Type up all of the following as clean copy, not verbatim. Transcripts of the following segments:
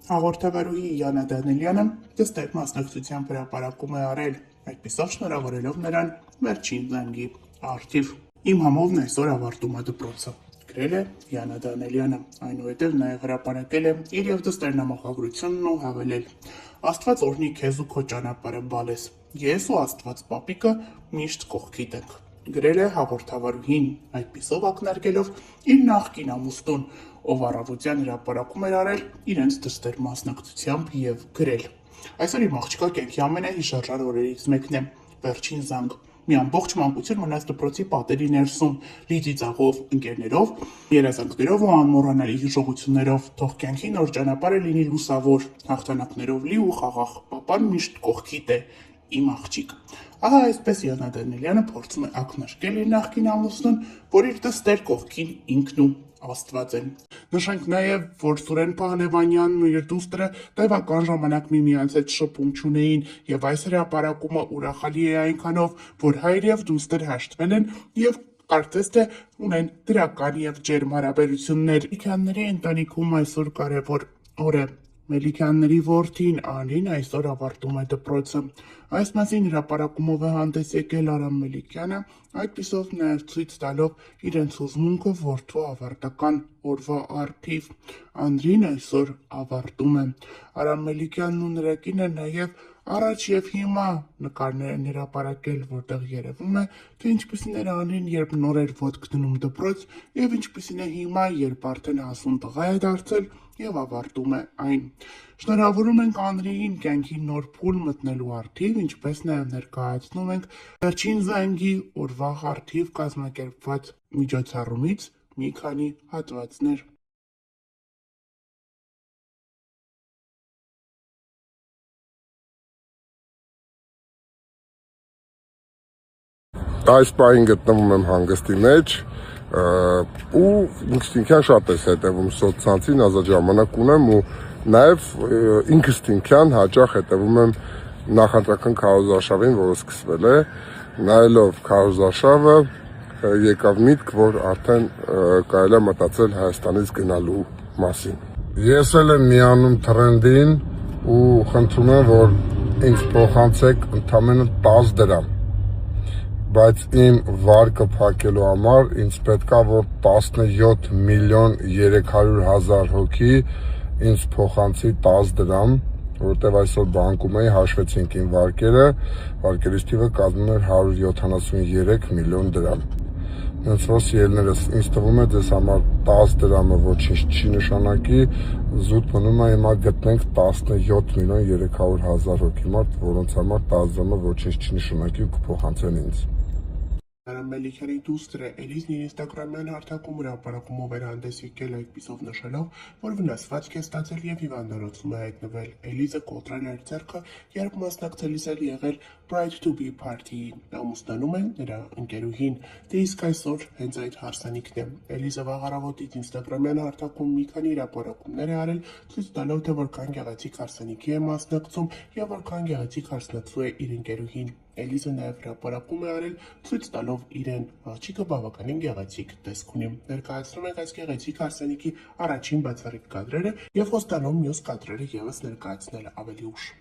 հաղորդավարուհի Յանա Դանելյանը դստեր մասնակցությամբ հրապարակում է արել, այդպիսով շնորհավորելով նրան վերջին զանգի առթիվ։ Իմ համովն այսօր ավարտում է դպրոցը, գրել է Յանա Դանելյանը, այնուհետև նաև հրապարակել է իր և դստեր նամակագրությունն ու հավելել. Աստված օրհնի քեզ ու քո ճանապարհը բալես, ես ու Աստված պապիկը միշտ կողքիդ ենք, գրել է հաղորդավարուհին, այդպիսով ակնարկելով իր նախկին ամուսնուն, ով առավոտյան հրապարակում էր արել իրենց դստեր մասնակցությամբ և գրել. Այսօր իմ աղջկա կյանքի ամենահիշարժան օրերից մեկն է, վերջին զանգ, մի ամբողջ մանկություն մնաց դպրոցի պատերի ներսում, լի ծիծաղով, ընկերներով, երազանքներով ու անմոռանալի հիշողություններով, թող կյանքի նոր ճանապարհը լինի լուսավոր, հաղթանակներով լի ու խաղաղ, պապան միշտ կողքիդ է, իմ աղջիկ։ Ահա այսպես Յանա Դանելյանը փորձում է ակնարկել իր նախկին ամուսնուն, որ իր դստեր կողքին ինքն ու Աստված են։ Նշենք նաև, որ Սուրեն Փահլևանյանն ու իր դուստրը տևական ժամանակ միմյանց հետ շփում չունեին, եւ այս հրապարակումը ուրախալի է այնքանով, որ հայր եւ դուստր հաշտվել են եւ կարծես թե ունեն դրական եւ ջերմ հարաբերություններ։ Իքյանների ընտանիքում այսօր կարևոր օր է։ Մելիքյանների որդին Անին այսօր ավարտում է դպրոցը։ Այս մասին հրապարակումով է հանդես եկել Արամ Մելիքյանը, այդպիսով նաև ցույց տալով իրենց հուզմունքը որդու ավարտական օրվա առթիվ։ Անդրին այսօր ավարտում է։ Արամ Մելիքյանն ու նրա կինը նաև առաջ եւ հիմա նկարներ են հրապարակել, որտեղ երևում է, թե ինչպիսին էր Անին, երբ նոր էր ոտք դնում դպրոց, եւ ինչպիսին է հիմա, երբ արդեն հասուն տղա է դարձել եւ ավարտում է այն։ Շնորհավորում ենք Անրիին կյանքի նոր փուլ մտնելու առթիվ, ինչպես նաև ներկայացնում ենք վերջին զանգի օրվա առթիվ կազմակերպված միջոցառումից մի քանի հատվածներ։ Այս պահին գտնվում եմ հանգստի մեջ ու ինքնին շատ ես հետևում սոցցանցին, ազատ ժամանակ ունեմ ու նաև ինքնին հաճախ հետևում եմ նախընտրական քարոզարշավին, որը սկսվել է, նայելով քարոզարշավը եկավ միտք, որ արդեն կարելի է մտածել Հայաստանից գնալու մասին։ Ես էլ եմ միանում թրենդին ու խնդրում եմ, որ ինձ փոխանցեք ընդամենը 10 դրամ, բայց իմ վարկը փակելու համար ինձ պետքա, որ 17 միլիոն 300,000 հոգի ինձ փոխանցի 10 դրամ, որովհետև այսօր բանկում էի, հաշվեցինք իմ վարկերը, վարկերից թիվը կազմում էր 173 միլիոն դրամ։ Հենց որ սիրելիներս, ինձ թվում է ձեզ համար 10 դրամը ոչինչ չի նշանակի, զուտ մնում է հիմա գտնենք 17 միլիոն 300,000 հոգի մարդ, որոնց համար 10 դրամը ոչինչ չի նշանակի ու կփոխանցեն ինձ։ Արամ Մելիքյանի դուստրը Էլիզն իր ինստագրամյան հարթակում հրապարակումով էր հանդես եկել, այդպիսով նշելով, որ վնասվածք է ստացել եւ հիվանդանոցում է հայտնվել։ Էլիզը կոտրել էր ձեռքը, երբ մասնակցելիս էր եղել Pride to be Party-ի, ամուսնանում է նրա ընկերուհին։ Դե իսկ այսօր հենց այդ հարսանիքն է։ Էլիզը վաղ առավոտից ինստագրամյան հարթակում մի քանի հրապարակումներ է արել, ցույց տալով, թե որքան գեղեցիկ հարսանիքի է մասնակցում եւ որքան գեղեցիկ հարսնացու է իր ընկերուհին։ Էլիզը նաև հրապարակում է արել, ցույց տալով իրեն, աղջիկը բավականին գեղեցիկ տեսք ունի։ Ներկայացնում ենք այս գեղեցիկ հարսանիքի առաջին բացառիկ կադրերը եւ խոստանում մյուս կադրերը եւս ներկայացնել ավելի ուշ։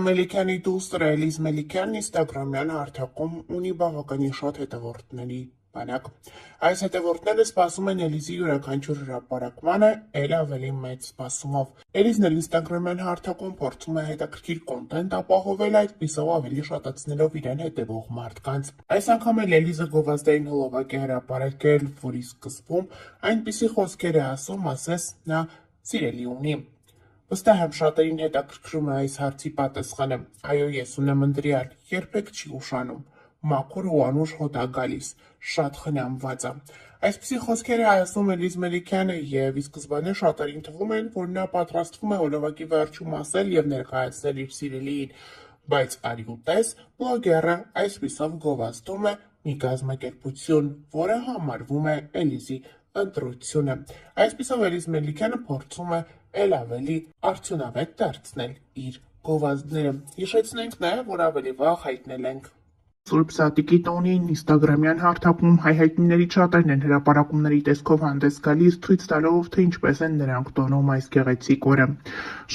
Մելիքյանի դուստրը Էլիզ Մելիքյանն ինստագրամյան հարթակում ունի բավականին շատ հետևորդների, բանակ։ Այս հետևորդները սպասում են Էլիզի յուրաքանչյուր հրապարակմանը էլ ավելի մեծ սպասումով։ Էլիզն էլ ինստագրամյան հարթակում փորձում է հետաքրքիր կոնտենտ ապահովել, այդպիսով ավելի շատացնելով իրեն հետևող մարդկանց։ Այս անգամ էլ Էլիզը գովազդային հոլովակ է հրապարակել, որի սկզբում այնպիսի խոսքեր է ասում, ասես նա սիրելի ունի։ Վստահ եմ շատերին հետաքրքրում է այս հարցի պատասխանը։ Այո, ես ունեմ ընտրյալ, երբեք չի ուշանում։ Մաքուր ու անուշ հոտ ա գալիս, շատ խնամված ա։ Այսպիսի խոսքեր է ասում Էլիզ Մելիքյանը եւ ի սկզբանե շատերին թվում էր, որ նա պատրաստվում է հոլովակի վերջում ասել եւ ներկայացնել իր սիրելիին, բայց արի ու տես, բլոգերը այսպիսով գովազդում է մի կազմակերպություն, որը համարվում է Էլիզի ընտրությունը։ Այսպիսով Էլիզ Մելիքյանը փորձում է էլ ավելի արդյունավետ դարձնել իր գովազդները։ Հիշեցնենք նաև, որ ավելի վաղ հայտնել ենք Սուրբ Սատիկի տոնին ինստագրամյան հարթակում հայհայտնիներից շատերն են հրապարակումների տեսքով հանդես գալիս, ցույց տալով, թե ինչպես են նրանք տոնում այս գեղեցիկ օրը։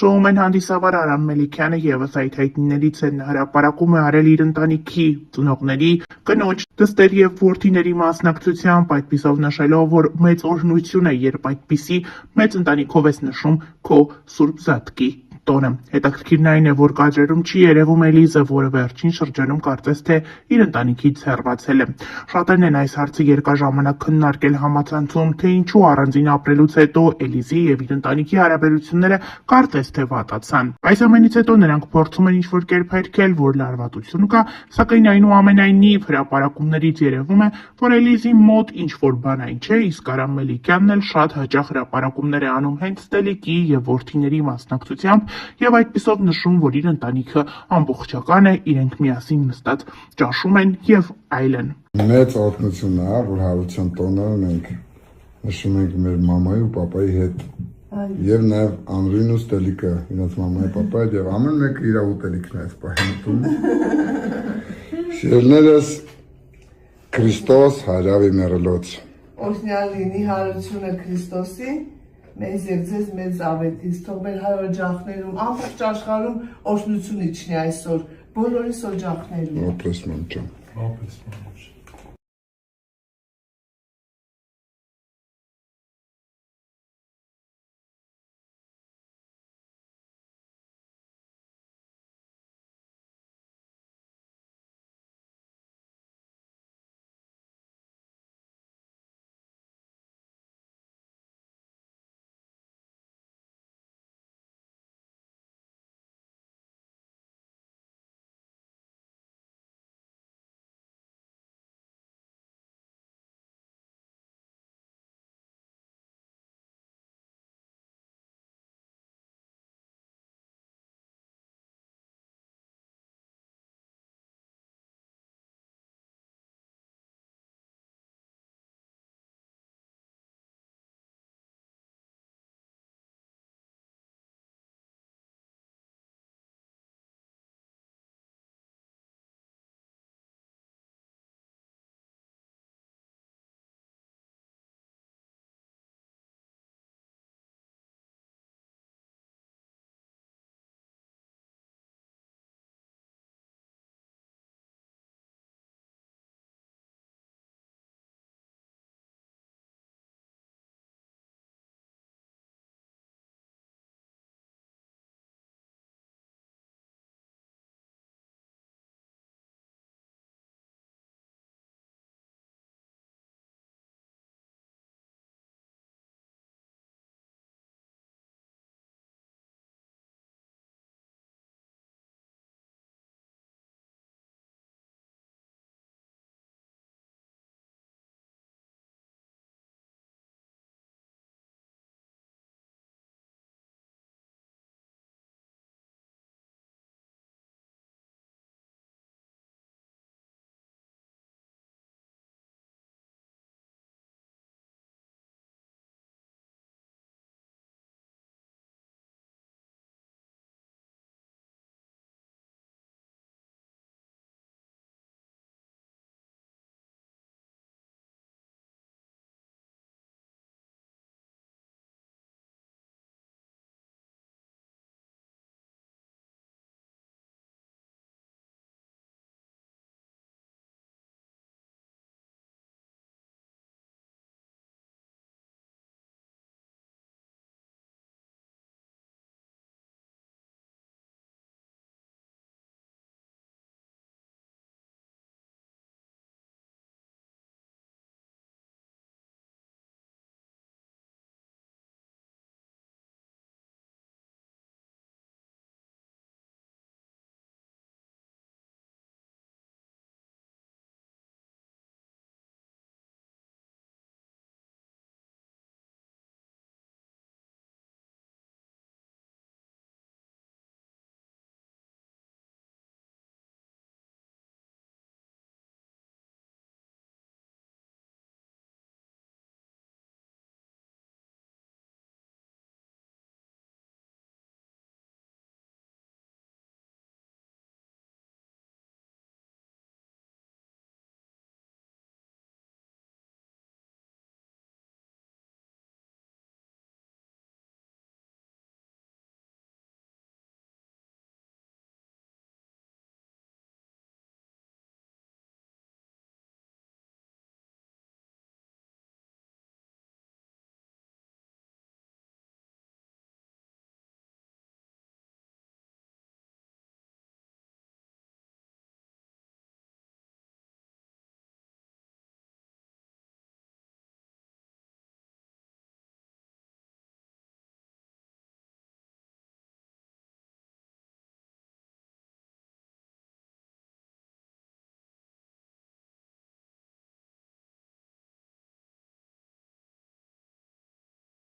Շոուում են հանդիսավոր Արամ Մելիքյանը ևս այդ հայտնիներից է, նա հրապարակում է արել իր ընտանիքի, ծնողների, կնոջ, դստեր եւ որդիների մասնակցությամբ, այդպիսով նշելով, որ մեծ օրհնություն է, երբ այդպիսի մեծ ընտանիքով ես նշում քո Սուրբ Սատկի տոնը։ Հետաքրքիրն այն է, որ կադրերում չի երևում Էլիզը, որը վերջին շրջանում կարծես թե իր ընտանիքից հեռացել է։ Շատերն են այս հարցը երկար ժամանակ քննարկել համացանցում, թե ինչու առանձին ապրելուց հետո Էլիզի եւ իր ընտանիքի հարաբերությունները կարծես թե վատացան։ Այս ամենից հետո նրանք փորձում են ինչ-որ կերպ հերքել, որ լարվածություն կա, սակայն այնուամենայնիվ հրապարակումներից երևում է, որ Էլիզի մոտ ինչ-որ բան այն չէ, իսկ Արամ Մելիքյանն էլ շատ հաճախ հրապարակումներ է անում հենց Տելիկի եւ որդիների մասնակցությամբ եւ այդպիսով նշում, որ իր ընտանիքը ամբողջական է, իրենք միասին նստած ճաշում են եւ այլն։ Մեծ օրհնություն է, որ հարության տոնը մենք նշում ենք մեր մամայի ու պապայի հետ։ Եվ նաեւ Անրին ու Տելիկը, իրենց մամայի պապայի հետ եւ ամեն մեկը իր ուտելիքն է սպահում։ Սիրելիներս Քրիստոս հարավի մեռելոց։ Օրհնյալ լինի հարությունը Քրիստոսի, մեզ եւ ձեզ մեծ ավետից, թող մեր հայրօջախներում, ամբողջ աշխարհում օրհնություն իջնի այսօր, բոլորիս օջախներում։ Ապրես մանջան։ Ապրես մանջան։